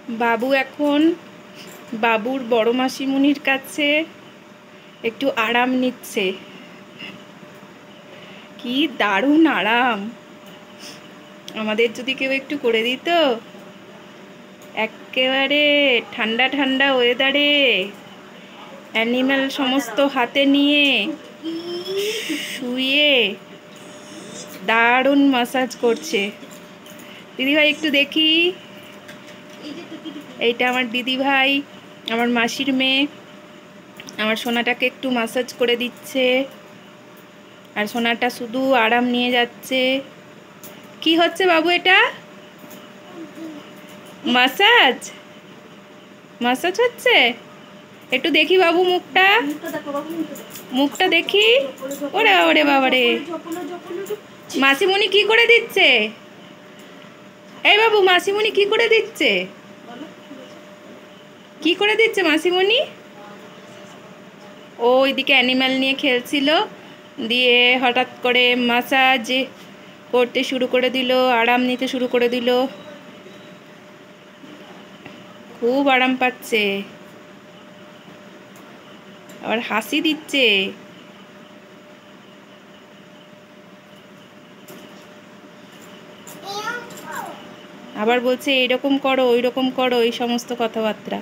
বাবু এখন বাবুর বড় মাসিমণির কাছে একটু আরাম নিচ্ছে। কি দারুণ আরাম! আমাদের যদি কেউ একটু করে দিত, একেবারে ঠান্ডা ঠান্ডা ওয়েদারে অ্যানিম্যাল সমস্ত হাতে নিয়ে শুয়ে দারুণ ম্যাসাজ করছে। দিদিভাই একটু দেখি। এইটা আমার দিদিভাই, আমার মাসির মেয়ে, আমার সোনাটাকে একটু ম্যাসাজ করে দিচ্ছে, আর সোনাটা শুধু আরাম নিয়ে যাচ্ছে। কি হচ্ছে বাবু এটা? ম্যাসাজ ম্যাসাজ হচ্ছে? একটু দেখি বাবু মুখটা, মুখটা দেখি। ওরে ওরে বাবারে, মাসিমণি কি করে দিচ্ছে? এই বাবু, মাসিমণি কি করে দিচ্ছে? কি করে দিচ্ছে মাসিমণি? ও ওইদিকে অ্যানিম্যাল নিয়ে খেলছিল, দিয়ে হঠাৎ করে ম্যাসাজ করতে শুরু করে দিল, আরাম নিতে শুরু করে দিল। খুব আরাম পাচ্ছে, আবার হাসি দিচ্ছে। আবার বলছে এইরকম করো, ওই রকম করো, এই সমস্ত কথাবার্তা।